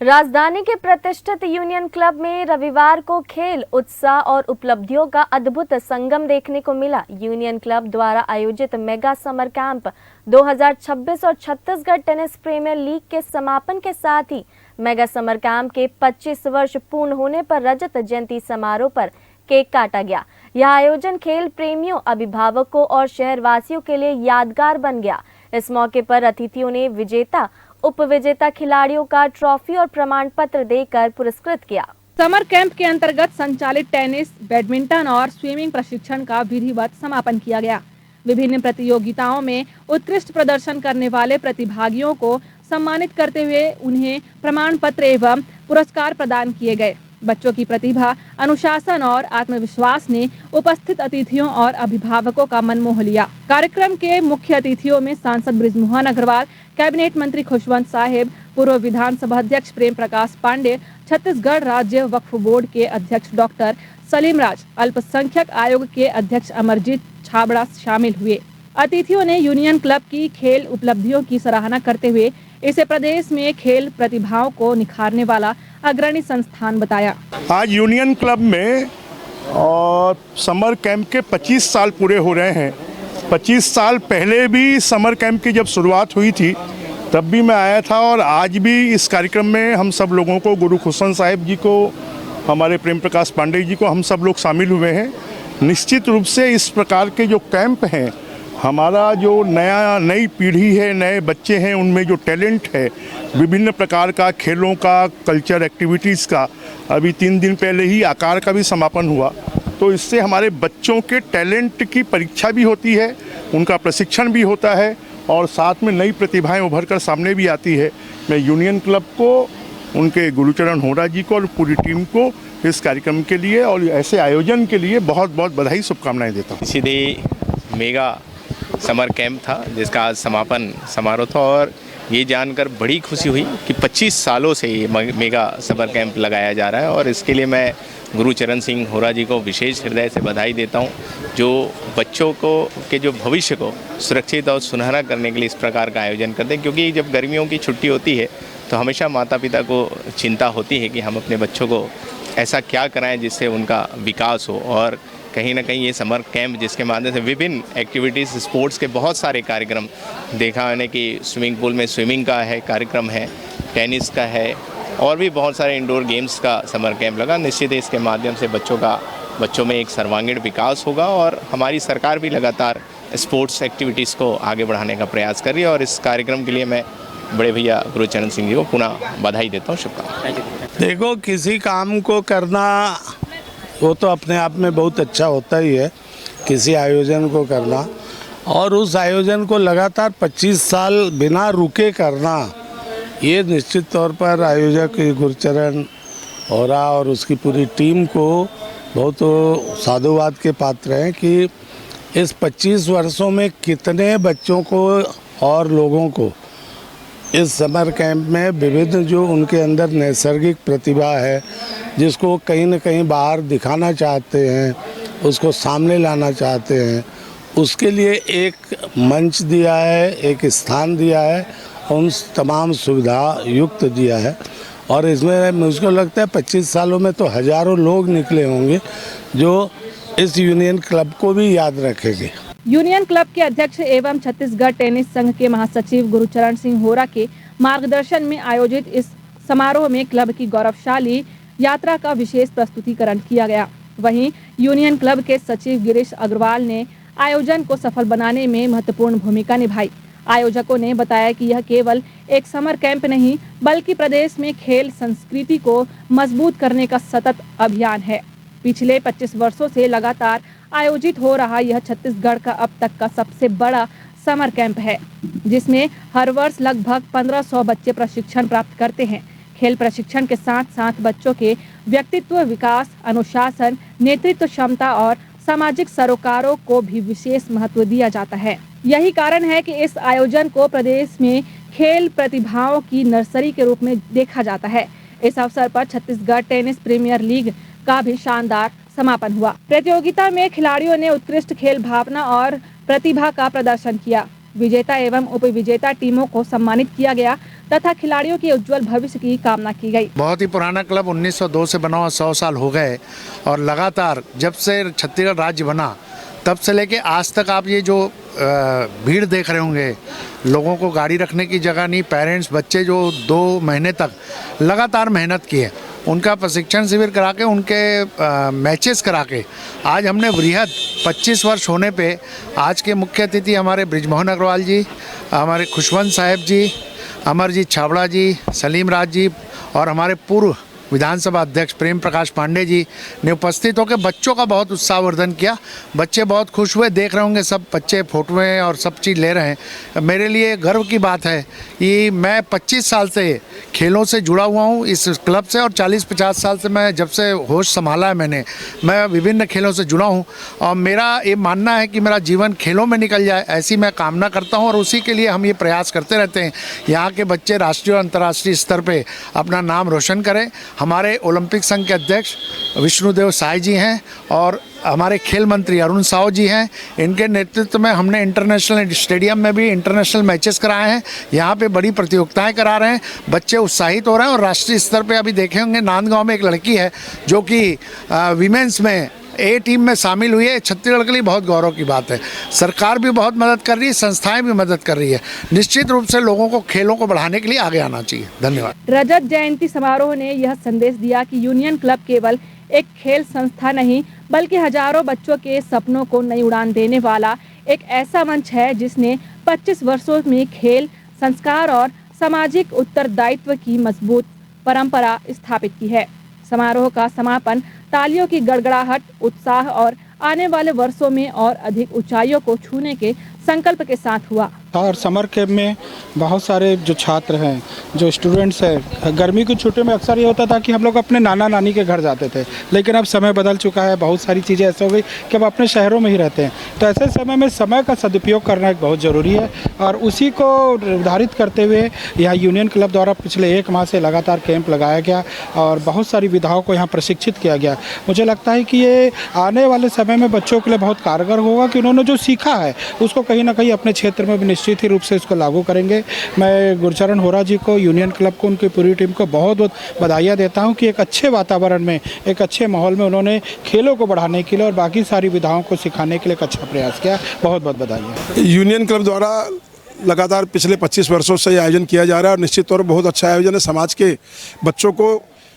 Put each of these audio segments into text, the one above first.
राजधानी के प्रतिष्ठित यूनियन क्लब में रविवार को खेल, उत्साह और उपलब्धियों का अद्भुत संगम देखने को मिला। यूनियन क्लब द्वारा आयोजित मेगा समर कैंप 2026 और छत्तीसगढ़ टेनिस प्रीमियर लीग के समापन के साथ ही मेगा समर कैंप के 25 वर्ष पूर्ण होने पर रजत जयंती समारोह पर केक काटा गया। यह आयोजन खेल प्रेमियों, अभिभावकों और शहरवासियों के लिए यादगार बन गया। इस मौके पर अतिथियों ने विजेता, उपविजेता खिलाड़ियों का ट्रॉफी और प्रमाण पत्र देकर पुरस्कृत किया। समर कैंप के अंतर्गत संचालित टेनिस, बैडमिंटन और स्विमिंग प्रशिक्षण का विधिवत समापन किया गया। विभिन्न प्रतियोगिताओं में उत्कृष्ट प्रदर्शन करने वाले प्रतिभागियों को सम्मानित करते हुए उन्हें प्रमाण पत्र एवं पुरस्कार प्रदान किए गए। बच्चों की प्रतिभा, अनुशासन और आत्मविश्वास ने उपस्थित अतिथियों और अभिभावकों का मन मोह लिया। कार्यक्रम के मुख्य अतिथियों में सांसद बृजमोहन अग्रवाल, कैबिनेट मंत्री खुशवंत साहिब, पूर्व विधानसभा अध्यक्ष प्रेम प्रकाश पांडे, छत्तीसगढ़ राज्य वक्फ बोर्ड के अध्यक्ष डॉक्टर सलीम राज, अल्पसंख्यक आयोग के अध्यक्ष अमरजीत छाबड़ा शामिल हुए। अतिथियों ने यूनियन क्लब की खेल उपलब्धियों की सराहना करते हुए इसे प्रदेश में खेल प्रतिभाओं को निखारने वाला अग्रणी संस्थान बताया। आज यूनियन क्लब में और समर कैंप के 25 साल पूरे हो रहे हैं। 25 साल पहले भी समर कैंप की जब शुरुआत हुई थी तब भी मैं आया था और आज भी इस कार्यक्रम में हम सब लोगों को, गुरु खुशवंत साहिब जी को, हमारे प्रेम प्रकाश पांडे जी को, हम सब लोग शामिल हुए हैं। निश्चित रूप से इस प्रकार के जो कैंप हैं, हमारा जो नई पीढ़ी है, नए बच्चे हैं, उनमें जो टैलेंट है विभिन्न प्रकार का, खेलों का, कल्चर एक्टिविटीज़ का, अभी 3 दिन पहले ही आकार का भी समापन हुआ, तो इससे हमारे बच्चों के टैलेंट की परीक्षा भी होती है, उनका प्रशिक्षण भी होता है और साथ में नई प्रतिभाएं उभर कर सामने भी आती है। मैं यूनियन क्लब को, उनके गुरुचरण होरा जी को और पूरी टीम को इस कार्यक्रम के लिए और ऐसे आयोजन के लिए बहुत बहुत बधाई, शुभकामनाएं देता हूँ। सीधे मेगा समर कैंप था जिसका आज समापन समारोह था और ये जानकर बड़ी खुशी हुई कि 25 सालों से ये मेगा समर कैंप लगाया जा रहा है और इसके लिए मैं गुरुचरण सिंह होरा जी को विशेष हृदय से बधाई देता हूँ, जो बच्चों को के जो भविष्य को सुरक्षित और सुनहरा करने के लिए इस प्रकार का आयोजन करते हैं। क्योंकि जब गर्मियों की छुट्टी होती है तो हमेशा माता पिता को चिंता होती है कि हम अपने बच्चों को ऐसा क्या कराएं जिससे उनका विकास हो, और कहीं ना कहीं ये समर कैंप जिसके माध्यम से विभिन्न एक्टिविटीज़, स्पोर्ट्स के बहुत सारे कार्यक्रम देखा मैंने कि स्विमिंग पूल में स्विमिंग का है कार्यक्रम है, टेनिस का है और भी बहुत सारे इंडोर गेम्स का समर कैंप लगा। निश्चित है इसके माध्यम से बच्चों में एक सर्वांगीण विकास होगा और हमारी सरकार भी लगातार स्पोर्ट्स एक्टिविटीज़ को आगे बढ़ाने का प्रयास कर रही है और इस कार्यक्रम के लिए मैं बड़े भैया गुरुचरण सिंह जी को पुनः बधाई देता हूँ, शुभकामनाएं। देखो, किसी काम को करना वो तो अपने आप में बहुत अच्छा होता ही है, किसी आयोजन को करना, और उस आयोजन को लगातार 25 साल बिना रुके करना, ये निश्चित तौर पर आयोजक गुरुचरण होरा और उसकी पूरी टीम को बहुत साधुवाद के पात्र हैं कि इस 25 वर्षों में कितने बच्चों को और लोगों को इस समर कैंप में विविध जो उनके अंदर नैसर्गिक प्रतिभा है, जिसको कहीं न कहीं बाहर दिखाना चाहते हैं, उसको सामने लाना चाहते हैं, उसके लिए एक मंच दिया है, एक स्थान दिया है, उन तमाम सुविधा युक्त दिया है। और इसमें मुझको लगता है 25 सालों में तो हज़ारों लोग निकले होंगे जो इस यूनियन क्लब को भी याद रखेंगे। यूनियन क्लब के अध्यक्ष एवं छत्तीसगढ़ टेनिस संघ के महासचिव गुरुचरण सिंह होरा के मार्गदर्शन में आयोजित इस समारोह में क्लब की गौरवशाली यात्रा का विशेष प्रस्तुतिकरण किया गया। वहीं यूनियन क्लब के सचिव गिरीश अग्रवाल ने आयोजन को सफल बनाने में महत्वपूर्ण भूमिका निभाई। आयोजकों ने बताया कि यह केवल एक समर कैंप नहीं बल्कि प्रदेश में खेल संस्कृति को मजबूत करने का सतत अभियान है। पिछले 25 वर्षों से लगातार आयोजित हो रहा यह छत्तीसगढ़ का अब तक का सबसे बड़ा समर कैंप है, जिसमें हर वर्ष लगभग 1500 बच्चे प्रशिक्षण प्राप्त करते हैं। खेल प्रशिक्षण के साथ साथ बच्चों के व्यक्तित्व विकास, अनुशासन, नेतृत्व क्षमता और सामाजिक सरोकारों को भी विशेष महत्व दिया जाता है। यही कारण है कि इस आयोजन को प्रदेश में खेल प्रतिभाओं की नर्सरी के रूप में देखा जाता है। इस अवसर पर छत्तीसगढ़ टेनिस प्रीमियर लीग का भी शानदार समापन हुआ। प्रतियोगिता में खिलाड़ियों ने उत्कृष्ट खेल भावना और प्रतिभा का प्रदर्शन किया। विजेता एवं उपविजेता टीमों को सम्मानित किया गया। तथा खिलाड़ियों के उज्जवल भविष्य की कामना की गई। बहुत ही पुराना क्लब 1902 से बना हुआ 100 साल हो गए और लगातार जब से छत्तीसगढ़ राज्य बना तब से लेके आज तक आप ये जो भीड़ देख रहे होंगे, लोगों को गाड़ी रखने की जगह नहीं, पेरेंट्स बच्चे जो 2 महीने तक लगातार मेहनत किए, उनका प्रशिक्षण शिविर करा के, उनके मैचेस करा के आज हमने वृहद 25 वर्ष होने पे आज के मुख्य अतिथि हमारे बृजमोहन अग्रवाल जी, हमारे खुशवंत साहब जी, अमरजीत छाबड़ा जी, सलीम राज जी और हमारे पूर्व विधानसभा अध्यक्ष प्रेम प्रकाश पांडे जी ने उपस्थित होकर बच्चों का बहुत उत्साहवर्धन किया। बच्चे बहुत खुश हुए, देख रहे होंगे सब बच्चे फोटोएं और सब चीज़ ले रहे हैं। मेरे लिए गर्व की बात है कि मैं 25 साल से खेलों से जुड़ा हुआ हूं इस क्लब से और 40-50 साल से मैं जब से होश संभाला है मैं विभिन्न खेलों से जुड़ा हूं और मेरा ये मानना है कि मेरा जीवन खेलों में निकल जाए, ऐसी मैं कामना करता हूं और उसी के लिए हम ये प्रयास करते रहते हैं। यहाँ के बच्चे राष्ट्रीय और अंतर्राष्ट्रीय स्तर पर अपना नाम रोशन करें। हमारे ओलंपिक संघ के अध्यक्ष विष्णुदेव साय जी हैं और हमारे खेल मंत्री अरुण साव जी हैं। इनके नेतृत्व में हमने इंटरनेशनल स्टेडियम में भी इंटरनेशनल मैचेस कराए हैं। यहाँ पे बड़ी प्रतियोगिताएं करा रहे हैं, बच्चे उत्साहित हो रहे हैं और राष्ट्रीय स्तर पे अभी देखे होंगे नांदगांव में एक लड़की है जो कि विमेंस में ए टीम में शामिल हुई है। छत्तीसगढ़ के लिए बहुत गौरव की बात है। सरकार भी बहुत मदद कर रही है, संस्थाएं भी मदद कर रही है। निश्चित रूप से लोगों को खेलों को बढ़ाने के लिए आगे आना चाहिए। धन्यवाद। रजत जयंती समारोह ने यह संदेश दिया कि यूनियन क्लब केवल एक खेल संस्था नहीं बल्कि हजारों बच्चों के सपनों को नई उड़ान देने वाला एक ऐसा मंच है जिसने 25 वर्षों में खेल, संस्कार और सामाजिक उत्तरदायित्व की मजबूत परंपरा स्थापित की है। समारोह का समापन तालियों की गड़गड़ाहट, उत्साह और आने वाले वर्षों में और अधिक ऊंचाइयों को छूने के संकल्प के साथ हुआ। और समर कैंप में बहुत सारे जो छात्र हैं, जो स्टूडेंट्स हैं, गर्मी की छुट्टियों में अक्सर ये होता था कि हम लोग अपने नाना नानी के घर जाते थे, लेकिन अब समय बदल चुका है। बहुत सारी चीज़ें ऐसे हो गई कि अब अपने शहरों में ही रहते हैं। तो ऐसे समय में समय का सदुपयोग करना एक बहुत ज़रूरी है और उसी को निर्धारित करते हुए यहाँ यूनियन क्लब द्वारा पिछले 1 माह से लगातार कैंप लगाया गया और बहुत सारी विधाओं को यहाँ प्रशिक्षित किया गया। मुझे लगता है कि ये आने वाले समय में बच्चों के लिए बहुत कारगर होगा कि उन्होंने जो सीखा है उसको कहीं ना कहीं अपने क्षेत्र में भी निश्चित ही रूप से इसको लागू करेंगे। मैं गुरुचरण होरा जी को, यूनियन क्लब को, उनकी पूरी टीम को बहुत बहुत बधाइयाँ देता हूँ कि एक अच्छे वातावरण में, एक अच्छे माहौल में उन्होंने खेलों को बढ़ाने के लिए और बाकी सारी विधाओं को सिखाने के लिए एक अच्छा प्रयास किया। बहुत बहुत बधाई। यूनियन क्लब द्वारा लगातार पिछले 25 वर्षों से आयोजन किया जा रहा है और निश्चित तौर पर बहुत अच्छा आयोजन है। समाज के बच्चों को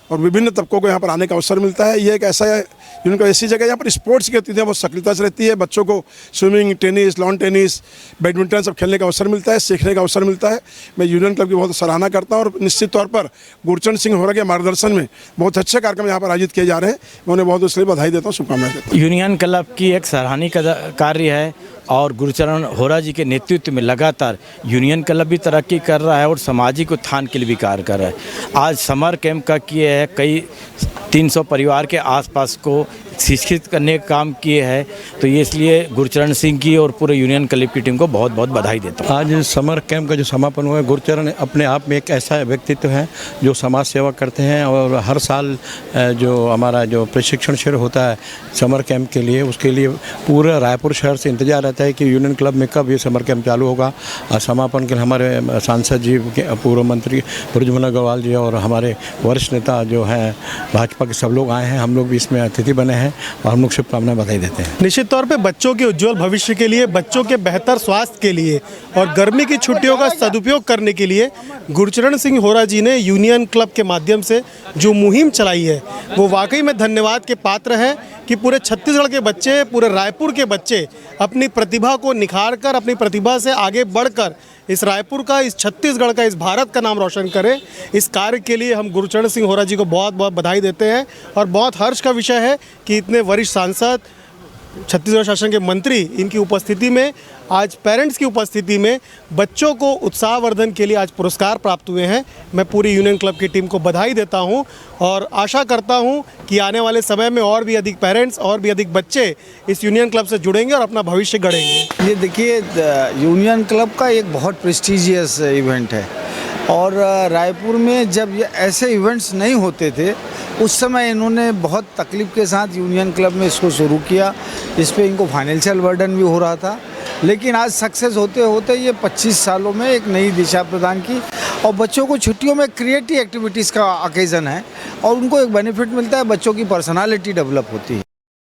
और विभिन्न तबकों को यहाँ पर आने का अवसर मिलता है। ये एक ऐसा यूनियन क्लब ऐसी जगह यहाँ पर स्पोर्ट्स की गतिविधियाँ बहुत सक्रियता से रहती है। बच्चों को swimming, tennis, lawn tennis, badminton सब खेलने का अवसर मिलता है, सीखने का अवसर मिलता है। मैं यूनियन क्लब की बहुत सराहना करता हूँ और निश्चित तौर पर गुरुचरण सिंह होरा के मार्गदर्शन में बहुत अच्छे कार्यक्रम यहाँ पर आयोजित किए जा रहे हैं। मैं उन्हें बहुत उसके लिए बधाई देता हूँ, शुभकामनाएं देता हूँ। यूनियन क्लब की एक सराहनीय कार्य है और गुरुचरण होरा जी के नेतृत्व में लगातार यूनियन क्लब भी तरक्की कर रहा है और सामाजिक उत्थान के लिए भी कार्य कर रहा है। आज समर कैंप का किए है, कई 300 परिवार के आसपास को शिक्षित करने का काम किए हैं। तो ये इसलिए गुरुचरण सिंह की और पूरे यूनियन क्लब की टीम को बहुत बहुत बधाई देता हूँ। आज समर कैंप का जो समापन हुआ है, गुरुचरण अपने आप में एक ऐसा व्यक्तित्व है जो समाज सेवा करते हैं और हर साल जो हमारा जो प्रशिक्षण शिविर होता है समर कैंप के लिए, उसके लिए पूरा रायपुर शहर से इंतजार रहता है कि यूनियन क्लब में कब ये समर कैंप चालू होगा। और समापन के लिए हमारे सांसद जी, पूर्व मंत्री बृजमोहन अग्रवाल जी और हमारे वरिष्ठ नेता जो हैं भाजपा के सब लोग आए हैं। हम लोग भी इसमें अतिथि बने हैं और हम लोग शुभकामनाएं बधाई देते हैं। निश्चित तौर पे बच्चों के उज्जवल भविष्य के लिए, बच्चों के बेहतर स्वास्थ्य के लिए और गर्मी की छुट्टियों का सदुपयोग करने के लिए गुरुचरण सिंह होरा जी ने यूनियन क्लब के माध्यम से जो मुहिम चलाई है वो वाकई में धन्यवाद के पात्र है कि पूरे छत्तीसगढ़ के बच्चे, पूरे रायपुर के बच्चे अपनी प्रतिभा को निखार कर, अपनी प्रतिभा से आगे बढ़कर इस रायपुर का, इस छत्तीसगढ़ का, इस भारत का नाम रोशन करें। इस कार्य के लिए हम गुरुचरण सिंह होरा जी को बहुत बहुत बधाई देते हैं और बहुत हर्ष का विषय है कि इतने वरिष्ठ सांसद, छत्तीसगढ़ शासन के मंत्री, इनकी उपस्थिति में, आज पेरेंट्स की उपस्थिति में बच्चों को उत्साहवर्धन के लिए आज पुरस्कार प्राप्त हुए हैं। मैं पूरी यूनियन क्लब की टीम को बधाई देता हूं और आशा करता हूं कि आने वाले समय में और भी अधिक पेरेंट्स और भी अधिक बच्चे इस यूनियन क्लब से जुड़ेंगे और अपना भविष्य गढ़ेंगे। ये देखिए, यूनियन क्लब का एक बहुत प्रेस्टिजियस इवेंट है और रायपुर में जब ऐसे इवेंट्स नहीं होते थे उस समय इन्होंने बहुत तकलीफ के साथ यूनियन क्लब में इसको शुरू किया। इस पर इनको फाइनेंशियल बर्डन भी हो रहा था लेकिन आज सक्सेस होते होते ये 25 सालों में एक नई दिशा प्रदान की। और बच्चों को छुट्टियों में क्रिएटिव एक्टिविटीज़ का ओकेज़न है और उनको एक बेनिफिट मिलता है, बच्चों की पर्सनालिटी डेवलप होती है।